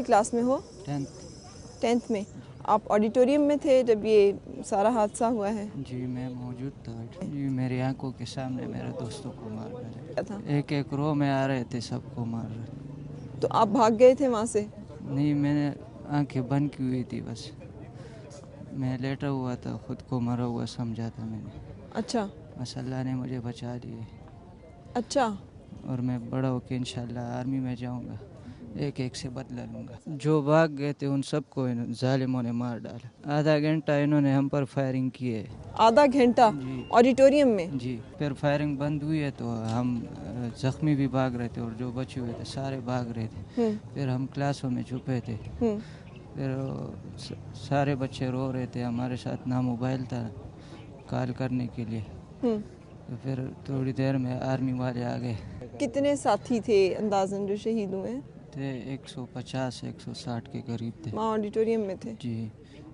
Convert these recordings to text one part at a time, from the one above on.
सी class में हो? 10th में। आप ऑडिटोरियम में थे जब ये सारा हादसा हुआ है? जी मैं मौजूद था जी, मेरी आंखों के सामने मेरे दोस्तों को मार रहे थे, एक एक रो में आ रहे थे, सबको मार रहे थे। तो आप भाग गए थे वहाँ से? नहीं, मैंने आंखें बंद की हुई थी, बस मैं लेटा हुआ था, खुद को मरा हुआ समझा था मैंने। अच्छा। बस अल्लाह ने मुझे बचा लिए। अच्छा। और मैं बड़ा होकर इंशाल्लाह आर्मी में जाऊंगा, एक एक से बदला लूँगा। जो भाग गए थे उन सबको जालिमों ने मार डाला। आधा घंटा इन्होंने हम पर फायरिंग की है। आधा घंटा? ऑडिटोरियम में? जी। फिर फायरिंग बंद हुई है तो हम जख्मी भी भाग रहे थे और जो बचे हुए थे सारे भाग रहे थे। फिर हम क्लासों में छुपे थे। फिर सारे बच्चे रो रहे थे, हमारे साथ ना मोबाइल था कॉल करने के लिए। तो फिर थोड़ी देर में आर्मी वाले आ गए। कितने साथी थे अंदाजन जो शहीद हुए? थे 150-160 के करीब थे। वहाँ ऑडिटोरियम में थे? जी।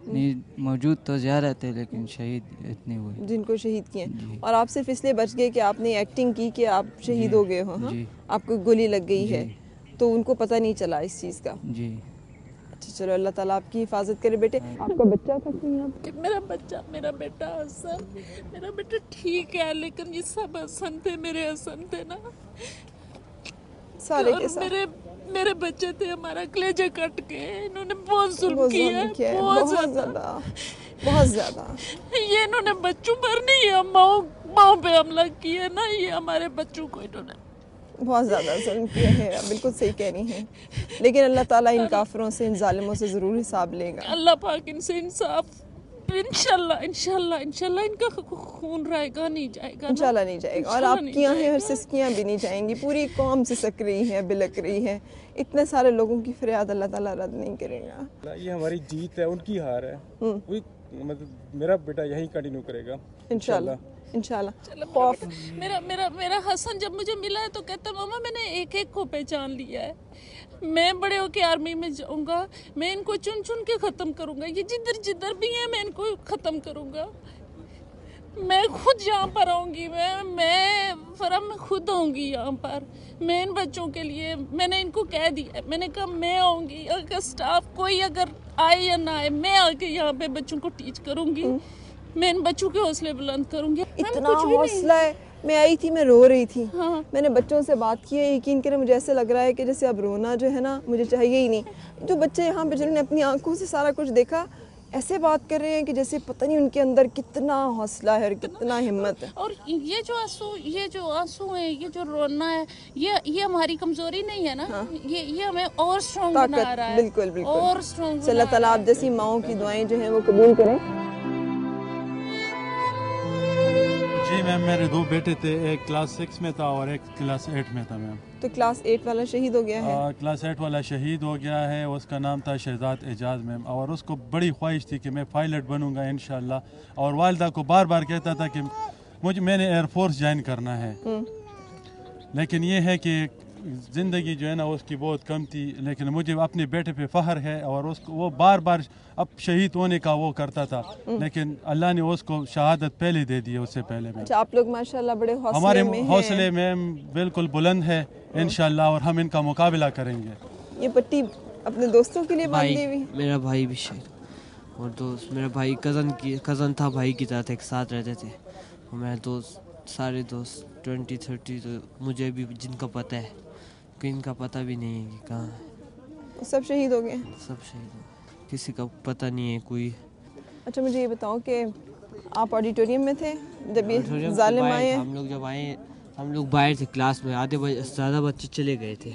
नहीं, मौजूद तो ज़्यादा थे लेकिन शहीद इतने हुए जिनको शहीद किए। और आप सिर्फ इसलिए बच गए कि आपने एक्टिंग की कि आप शहीद हो गए हो? हाँ, आपको गोली लग गई है तो उनको पता नहीं चला इस चीज़ का? जी। अच्छा, चलो अल्लाह ताला आपकी हिफाजत करे। बेटे, आपका बच्चा था कोई यहाँ पे? मेरा बच्चा, मेरा बेटा हसन, मेरा बेटा ठीक है, लेकिन ये सब हसन थे, मेरे हसन थे ना सारे के सारे। मेरे बच्चे थे, हमारा कलेजा कट के इन्होंने बहुत जुल्म किया है, बहुत ज्यादा, बहुत ज्यादा। ये इन्होंने बच्चों पर नहीं, ये माओ पे हमला किया ना, ये हमारे बच्चों को इन्होंने बहुत ज़्यादा जुल्म किया है। आप बिल्कुल सही कह रही हैं, लेकिन अल्लाह ताला इन काफिरों से, इन जालिमों से ज़रूर हिसाब लेगा। अल्लाह पाक इनसे इंसाफ इंशाल्लाह इंशाल्लाह इंशाल्लाह इनका खून रहेगा, नहीं जाएगा, इंशाल्लाह नहीं जाएगा। और आपकी आंखें और सिसकियाँ भी नहीं जाएंगी, पूरी कौम सिसक रही है, बिलक रही है। इतने सारे लोगों की फरियाद अल्लाह ताला रद्द नहीं करेगा। ये हमारी जीत है, उनकी हार है। मतलब मेरा बेटा यही कंटिन्यू करेगा इंशाल्लाह। खौफ मेरा हसन जब मुझे मिला है तो कहता मामा मैंने एक एक को पहचान लिया है, मैं बड़े होके आर्मी में जाऊंगा, मैं इनको चुन चुन के ख़त्म करूंगा, ये जिधर जिधर भी है मैं इनको ख़त्म करूंगा, मैं खुद यहाँ पर आऊँगी, मैं खुद आऊँगी यहाँ पर, मैं इन बच्चों के लिए मैंने इनको कह दिया, मैंने कहा मैं आऊँगी, अगर स्टाफ कोई अगर आए या ना आए, मैं आके यहाँ पे बच्चों को टीच करूँगी, मैं इन बच्चों के हौसले बुलंद करूँगी। इतना हौसला है। मैं आई थी, मैं रो रही थी। हाँ। मैंने बच्चों से बात की है, यकीन करें मुझे ऐसे लग रहा है कि जैसे अब रोना जो है ना मुझे चाहिए ही नहीं। जो बच्चे यहाँ पे जिन्होंने अपनी आंखों से सारा कुछ देखा, ऐसे बात कर रहे हैं कि जैसे पता नहीं उनके अंदर कितना हौसला है और कितना हिम्मत है। और ये जो आंसू है, ये जो रोना है, ये हमारी कमजोरी नहीं है ना। हाँ। ये हमें और स्ट्रॉन्ग बना रहा है। बिल्कुल बिल्कुल और स्ट्रॉन्ग। अल्लाह ताला आप जैसी माओं की दुआएं जो हैं वो कबूल करें। जी मैम, मेरे दो बेटे थे, एक क्लास 6 में था और एक क्लास 8 में था मैम। तो क्लास 8 वाला शहीद हो गया है? क्लास 8 वाला शहीद हो गया है, उसका नाम था शहजाद एजाज मैम, और उसको बड़ी ख्वाहिश थी कि मैं पायलट बनूंगा इंशाल्लाह, और वालिदा को बार बार कहता था कि मैंने एयरफोर्स ज्वाइन करना है। लेकिन ये है कि ज़िंदगी जो है ना उसकी बहुत कम थी, लेकिन मुझे अपने बेटे पे फ़ख्र है, और उसको वो बार बार अब शहीद होने का वो करता था, लेकिन अल्लाह ने उसको शहादत पहले दे दी उससे पहले में। अच्छा, आप लोग माशाल्लाह बड़े हौसले हमारे में हौसले में बिल्कुल बुलंद है इंशाल्लाह, और हम इनका मुकाबला करेंगे। ये पट्टी अपने दोस्तों के लिए बांधी हुई? मेरा भाई भी शहीद, और दोस्त मेरा भाई कज़न था, भाई की तरह एक साथ रहते थे, और मेरे दोस्त सारे दोस्त 20-30 तो मुझे भी जिनका पता है, इनका पता भी नहीं है कि कहाँ है। सब शहीद हो गए? सब शहीद हो, किसी का पता नहीं है कोई। अच्छा, मुझे ये बताओ कि आप ऑडिटोरियम में थे जब ये जालिम आए? हम लोग जब आए, हम लोग बाहर थे क्लास में, आधे ज़्यादा बच्चे चले गए थे।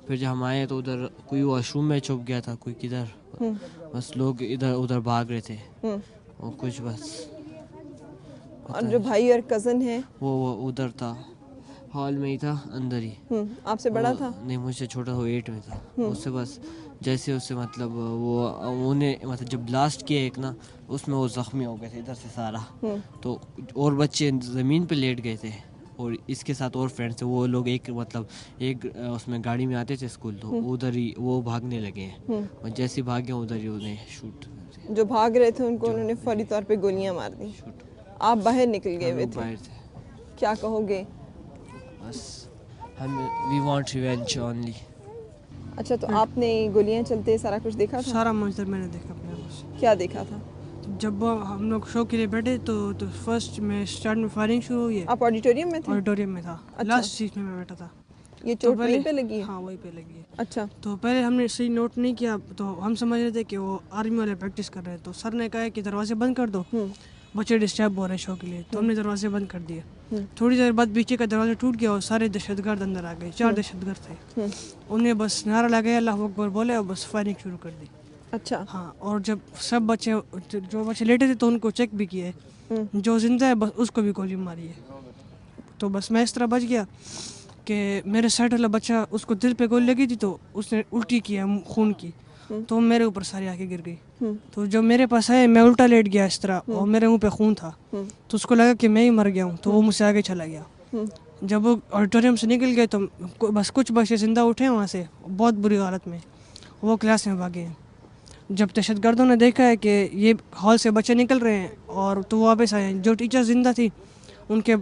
फिर जब हम आए तो उधर कोई वॉशरूम में छुप गया था, कोई किधर, बस लोग इधर उधर भाग रहे थे और कुछ बस। और जो भाई और कज़न है वो उधर था, हॉल में ही था, अंदर ही। आपसे बड़ा था? नहीं, मुझसे छोटा, वो 8 में था। उससे बस जैसे उससे मतलब उन्हें मतलब जब ब्लास्ट किया एक ना, उसमें वो ज़ख्मी हो गए थे इधर से सारा। तो और बच्चे ज़मीन पे लेट गए थे, और इसके साथ और फ्रेंड्स थे, वो लोग एक उसमें गाड़ी में आते थे स्कूल, तो उधर ही वो भागने लगे हैं, और जैसे भागे उधर ही उन्हें शूट। जो भाग रहे थे उनको उन्होंने फौरी तौर पे गोलियां मार दी। आप बाहर निकल गए हुए थे, क्या कहोगे? बस हम वी वांट रिवेंज ओनली। اچھا تو آپ نے گولیاں چلتے سارا کچھ دیکھا تھا؟ سارا منظر میں نے دیکھا اپنے آنکھوں سے. کیا دیکھا تھا؟ جب ہم لوگ شو کے لیے بیٹھے تو فرسٹ میں اسٹارٹ میں فائرنگ شروع ہوئی ہے. آپ آڈیٹوریم میں تھے؟ آڈیٹوریم میں تھا, لاسٹ سیٹ میں بیٹھا تھا. یہ چوٹ وہیں پہ لگی ہے؟ ہاں وہیں پہ لگی ہے. اچھا. تو پہلے ہم نے صحیح نوٹ نہیں کیا, تو ہم سمجھ رہے تھے کہ وہ آرمی والے پریکٹس کر رہے ہیں, تو سر نے کہا کہ دروازے بند کر دو, بچے ڈسٹرب ہو رہے ہیں شو کے لیے, تو ہم نے دروازے بند کر دیے. تھوڑی دیر بعد پیچھے کا دروازہ ٹوٹ گیا اور سارے دہشت گرد اندر آ گئے. 4 دہشت گرد تھے. انہیں بس نعرہ لگایا اللہ اکبر بولے اور بس فائرنگ شروع کر دی. اچھا. ہاں, اور جب سب بچے جو بچے لیٹے تھے تو ان کو چیک بھی کیے, جو زندہ ہے بس اس کو بھی گولی ماری ہے. تو بس میں اس طرح بچ گیا کہ میرے سائڈ والا بچہ اس کو دل پہ گولی لگی تھی تو اس نے الٹی کیا خون کی, تو میرے اوپر ساری آنکھیں گر گئی. تو جب میرے پاس آئے میں الٹا لیٹ گیا اس طرح اور میرے منہ پہ خون تھا, تو اس کو لگا کہ میں ہی مر گیا ہوں, تو وہ مجھ سے آگے چلا گیا. جب وہ آڈیٹوریم سے نکل گئے تو بس کچھ بچے زندہ اٹھے وہاں سے بہت بری حالت میں, وہ کلاس میں بھاگے ہیں. جب دہشت گردوں نے دیکھا ہے کہ یہ ہال سے بچے نکل رہے ہیں اور تو وہ واپس آئے. جو ٹیچر زندہ تھی ان کے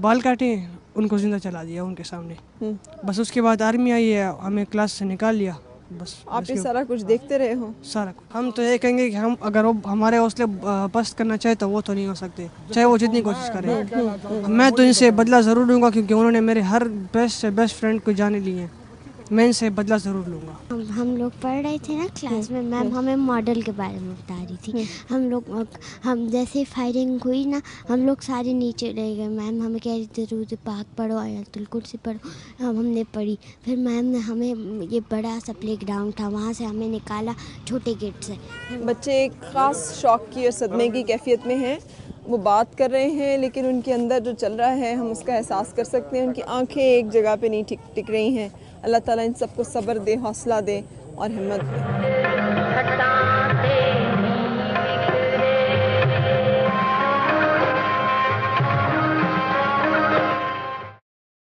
بال کاٹے, ان کو زندہ چلا دیا ان کے سامنے. بس اس کے بعد آرمی آئی ہے, ہمیں کلاس سے نکال لیا. بس آپ یہ سارا کچھ دیکھتے رہے ہو؟ سارا کچھ. ہم تو یہ کہیں گے کہ ہم اگر وہ ہمارے حوصلے پست کرنا چاہے تو وہ تو نہیں ہو سکتے, چاہے وہ جتنی کوشش کریں. میں تو ان سے بدلہ ضرور لوں گا کیونکہ انہوں نے میرے ہر بیسٹ سے بیسٹ فرینڈ کو جانے لی ہیں. میں ان سے بدلہ ضرور لوں گا. ہم لوگ پڑھ رہے تھے نا کلاس میں, میم ہمیں ماڈل کے بارے میں بتا رہی تھی. ہم جیسے فائرنگ ہوئی نا, ہم لوگ سارے نیچے رہ گئے. میم ہمیں کہہ رہی تھی درود پاک پڑھو, آیت الکرسی پڑھو. ہم نے پڑھی. پھر میم نے ہمیں, یہ بڑا سا پلے گراؤنڈ تھا, وہاں سے ہمیں نکالا چھوٹے گیٹ سے. بچے ایک خاص شوق کی اور صدمے کی کیفیت میں ہیں, وہ بات کر رہے ہیں لیکن ان کے اندر جو چل رہا ہے ہم اس کا احساس کر سکتے ہیں. ان کی آنکھیں ایک جگہ پہ نہیں ٹک رہی ہیں. اللہ تعالیٰ ان سب کو صبر دے, حوصلہ دے اور ہمت دے.